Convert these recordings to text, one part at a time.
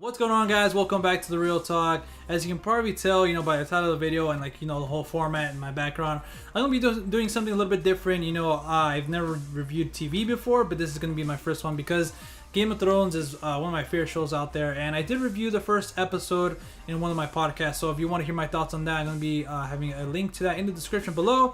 What's going on, guys? Welcome back to the Real Talk. As you can probably tell, by the title of the video and the whole format and my background, I'm gonna be doing something a little bit different. I've never reviewed TV before, but this is gonna be my first one because Game of Thrones is one of my favorite shows out there, and I did review the first episode in one of my podcasts. So if you want to hear my thoughts on that, I'm gonna be having a link to that in the description below.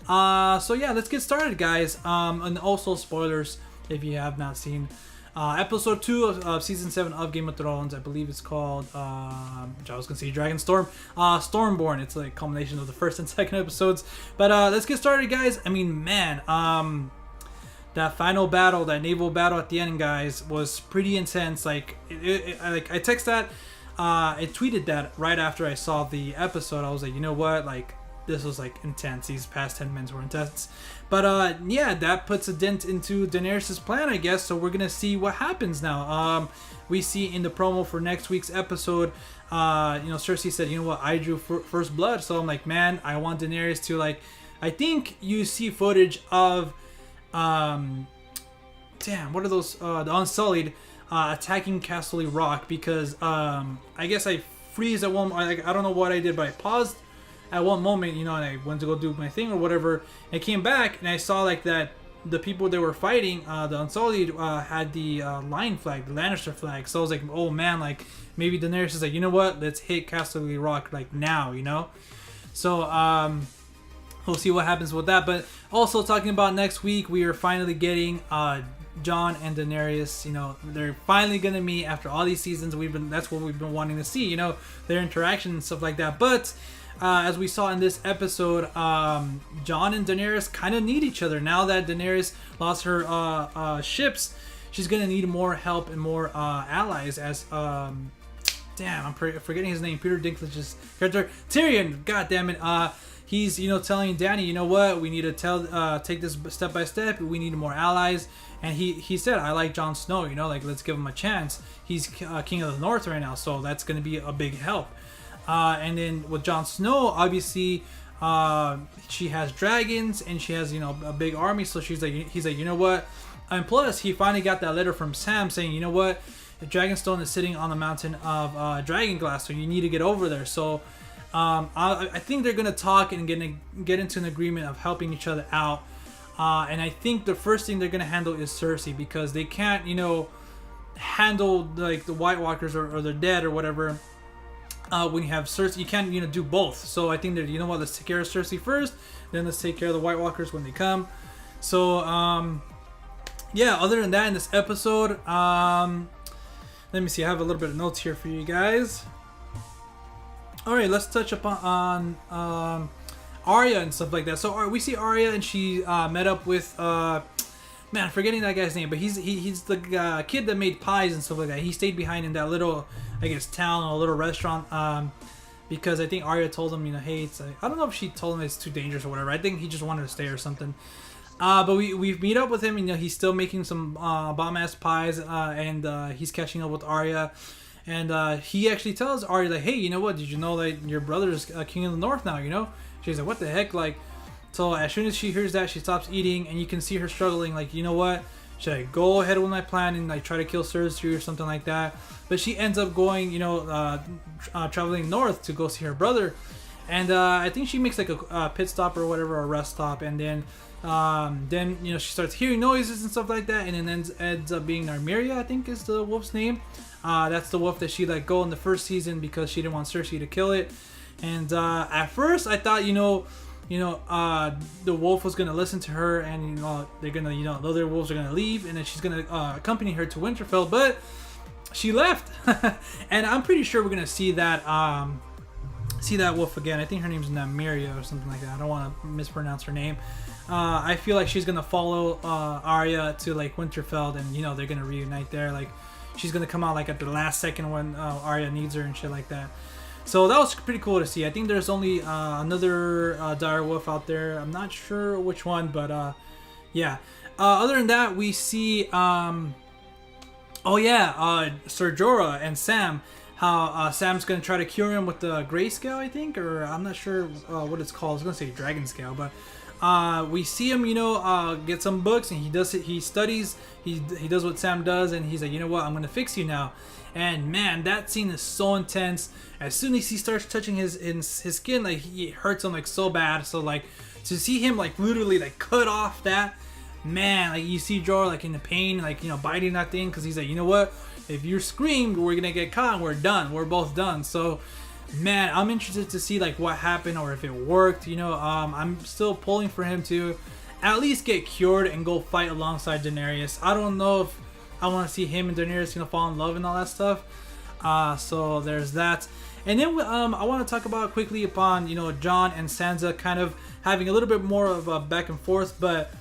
So yeah, let's get started, guys. And also spoilers if you have not seen. Episode 2 of Season 7 of Game of Thrones, I believe it's called, I was going to say Dragon Stormborn. It's a combination of the first and second episodes. But let's get started, guys. I mean, man, that final battle, that naval battle at the end, guys, was pretty intense. I texted that, I tweeted that right after I saw the episode. I was like, you know what, this was intense. These past 10 minutes were intense. But yeah, that puts a dent into Daenerys' plan, I guess. So we're gonna see what happens now. We see in the promo for next week's episode, Cersei said, you know what, I drew first blood. So I'm like, man, I want Daenerys to I think you see footage of what are those, the Unsullied attacking Castle Rock, because I guess I freeze at one, I don't know what I did, but I paused at one moment, and I went to go do my thing or whatever. I came back and I saw that the people that were fighting, the Unsullied, had the Lion flag, the Lannister flag. So I was like, oh man, maybe Daenerys is like, you know what, let's hit Castle Rock now, So we'll see what happens with that. But also talking about next week, we are finally getting Jon and Daenerys. They're finally gonna meet after all these seasons. That's what we've been wanting to see, their interaction and stuff like that. But as we saw in this episode, Jon and Daenerys kind of need each other. Now that Daenerys lost her ships, she's going to need more help and more allies as... I'm forgetting his name. Peter Dinklage's character. Tyrion, god damn it. He's, telling Dany, you know what? We need to take this step by step. We need more allies. And he said, I like Jon Snow, let's give him a chance. He's king of the North right now, so that's going to be a big help. And then with Jon Snow, obviously, she has dragons and she has, a big army. So he's like, you know what? And plus, he finally got that letter from Sam saying, you know what? Dragonstone is sitting on the mountain of Dragonglass, so you need to get over there. So I think they're gonna talk and get into an agreement of helping each other out. And I think the first thing they're gonna handle is Cersei, because they can't, handle the White Walkers or they're dead or whatever. When you have Cersei, you can't do both. So I think that, you know what, let's take care of Cersei first, then let's take care of the White Walkers when they come. So yeah, other than that, in this episode, let me see, I have a little bit of notes here for you guys. Alright, let's touch upon Arya and stuff like that. So we see Arya, and she met up with man, I'm forgetting that guy's name, but he's the kid that made pies and stuff like that. He stayed behind in that little, I guess, town or a little restaurant, because I think Arya told him, hey, it's I don't know if she told him it's too dangerous or whatever. I think he just wanted to stay or something. But we meet up with him, he's still making some bomb-ass pies, and he's catching up with Arya. And he actually tells Arya, hey, you know what, did you know that your brother is king of the North now, She's like, what the heck, So as soon as she hears that, she stops eating, and you can see her struggling, you know what? Should I go ahead with my plan and try to kill Cersei or something like that? But she ends up going, traveling north to go see her brother, and I think she makes a pit stop or whatever, a rest stop, and then she starts hearing noises and stuff like that, and then ends up being Nymeria, I think is the wolf's name. That's the wolf that she let go in the first season because she didn't want Cersei to kill it. And at first I thought, the wolf was gonna listen to her, and they're gonna, the other wolves are gonna leave, and then she's gonna accompany her to Winterfell, but she left. And I'm pretty sure we're gonna see that wolf again. I think her name's Nymeria or something like that. I don't want to mispronounce her name. I feel like she's gonna follow Arya to Winterfell, and they're gonna reunite there. She's gonna come out at the last second when Arya needs her and shit like that. So that was pretty cool to see. I think there's only another dire wolf out there. I'm not sure which one, but yeah. Other than that, we see Ser Jorah and Sam. How Sam's gonna try to cure him with the grayscale, I think, or I'm not sure what it's called. I was gonna say dragon scale, but We see him, get some books, and he does it. He studies. He does what Sam does, and he's like, you know what, I'm gonna fix you now. And man, that scene is so intense. As soon as he starts touching his skin, like he hurts him like so bad. So like to see him like literally like cut off that, man, like you see Joel like in the pain, like biting that thing, because he's like, you know what, if you scream, we're gonna get caught and we're done. We're both done. So man, I'm interested to see like what happened or if it worked. I'm still pulling for him to at least get cured and go fight alongside Daenerys. I don't know if I want to see him and Daenerys fall in love and all that stuff. So there's that. And then I want to talk about quickly upon Jon and Sansa kind of having a little bit more of a back and forth, but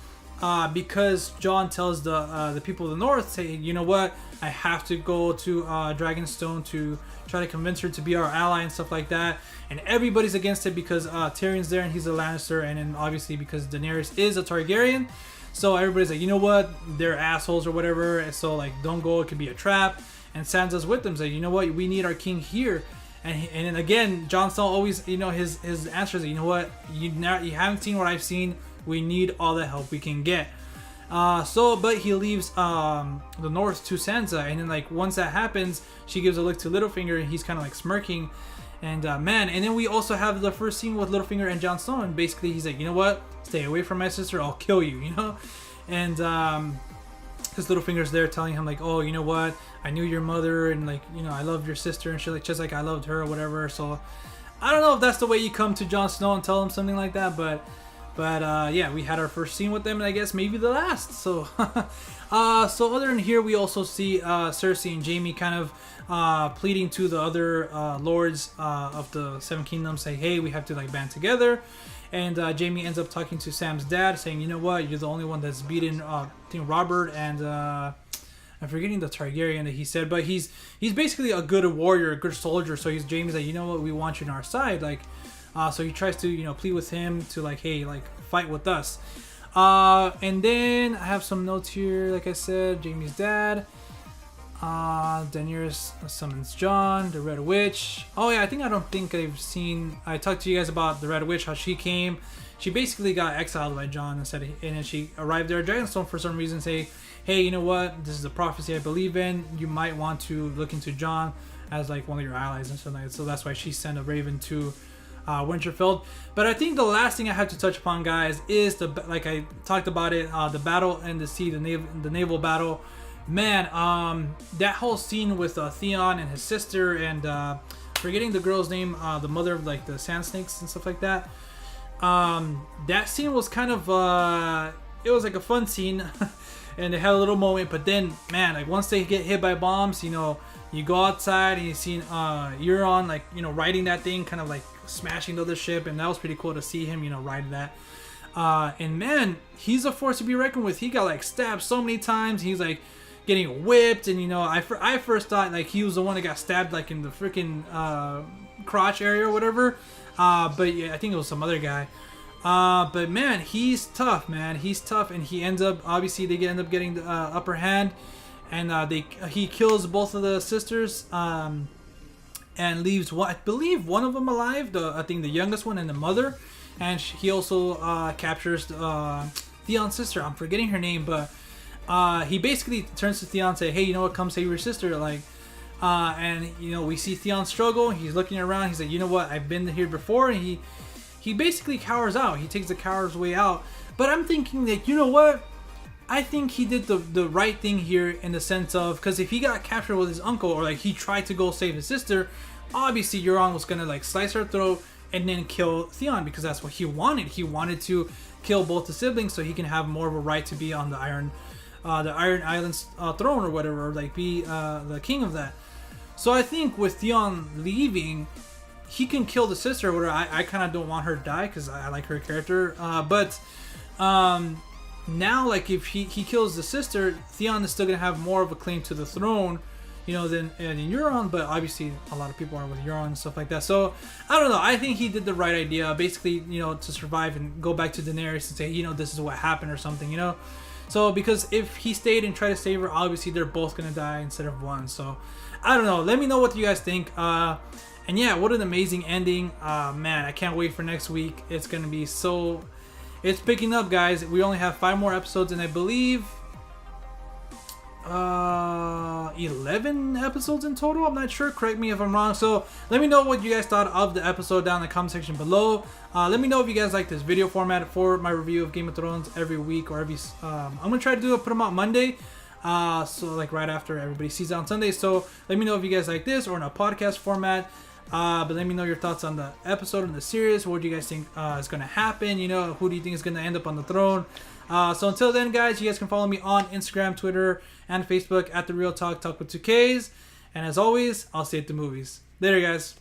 because Jon tells the people of the North, say, you know what, I have to go to Dragonstone to try to convince her to be our ally and stuff like that, and everybody's against it because Tyrion's there and he's a Lannister, and then obviously because Daenerys is a Targaryen, so everybody's like, you know what, they're assholes or whatever, and so like don't go, it could be a trap. And Sansa's with them, like, you know what, we need our king here. And then again, Jon Snow always, his answers, you know what, you haven't seen what I've seen. We need all the help we can get. But he leaves the North to Sansa, and then like once that happens, she gives a look to Littlefinger, and he's kind of like smirking. And man, and then we also have the first scene with Littlefinger and Jon Snow, and basically he's like, you know what, stay away from my sister, I'll kill you, And because Littlefinger's there telling him like, oh, you know what, I knew your mother, and like, I loved your sister, and shit, like just like I loved her or whatever. So I don't know if that's the way you come to Jon Snow and tell him something like that, but yeah, we had our first scene with them, and I guess maybe the last. So so other than here, we also see Cersei and Jaime kind of pleading to the other lords of the Seven Kingdoms, say, hey, we have to like band together. And Jaime ends up talking to Sam's dad, saying, you know what, you're the only one that's beaten Robert and I'm forgetting the Targaryen that he said, but he's basically a good warrior, a good soldier. So Jaime's like, you know what, we want you on our side, like. So he tries to plead with him to like, hey, like fight with us. And then I have some notes here. Like I said, Jaime's dad. Daenerys summons Jon, the Red Witch. Oh yeah, I don't think I've seen. I talked to you guys about the Red Witch, how she came. She basically got exiled by Jon and then she arrived there at Dragonstone for some reason. Say, hey, you know what? This is a prophecy I believe in. You might want to look into Jon as like one of your allies and stuff like that. So that's why she sent a raven to Winterfell. But I think the last thing I have to touch upon, guys, is like I talked about it, the battle in the sea, the naval battle. Man, that whole scene with Theon and his sister, and forgetting the girl's name, the mother of like the sand snakes and stuff like that. That scene was kind of it was like a fun scene, and they had a little moment. But then, man, like once they get hit by bombs, you go outside and you see Euron like riding that thing, kind of like smashing the other ship, and that was pretty cool to see him ride that. And man, he's a force to be reckoned with. He got like stabbed so many times. He's like getting whipped, and I first thought like he was the one that got stabbed like in the freaking crotch area or whatever. But yeah, I think it was some other guy. But man, he's tough, man. He's tough, and he ends up, obviously they end up getting the upper hand, and he kills both of the sisters, and leaves I believe one of them alive. I think the youngest one and the mother, and he also captures Theon's sister. I'm forgetting her name, but he basically turns to Theon and say, hey, you know what, come save your sister, like. And we see Theon struggle. He's looking around. He's like, you know what, I've been here before, and he basically cowers out. He takes the coward's way out. But I'm thinking that, you know what, I think he did the right thing here, in the sense of, because if he got captured with his uncle, or like he tried to go save his sister, obviously Euron was gonna like slice her throat and then kill Theon, because that's what he wanted. He wanted to kill both the siblings so he can have more of a right to be on the Iron Island's throne or whatever, or like be the king of that. So I think with Theon leaving, he can kill the sister. Where I kind of don't want her to die, because I like her character. But now, like if he kills the sister, Theon is still gonna have more of a claim to the throne, than Euron. But obviously, a lot of people are with Euron and stuff like that. So I don't know. I think he did the right idea, basically, to survive and go back to Daenerys and say, this is what happened or something, So because if he stayed and tried to save her, obviously they're both gonna die instead of one. So I don't know. Let me know what you guys think. And yeah, what an amazing ending. Man, I can't wait for next week. It's gonna be so it's picking up, guys. We only have 5 more episodes, and I believe 11 episodes in total. I'm not sure. Correct me if I'm wrong. So let me know what you guys thought of the episode down in the comment section below. Let me know if you guys like this video format for my review of Game of Thrones every week or every. I'm gonna try to put them out Monday. So like right after everybody sees it on Sunday. So let me know if you guys like this or in a podcast format. But let me know your thoughts on the episode and the series. What do you guys think is gonna happen? You know, who do you think is gonna end up on the throne? So until then, guys, you guys can follow me on Instagram, Twitter, and Facebook at The Real Talk with 2Ks. And as always, I'll see you at the movies. Later, guys.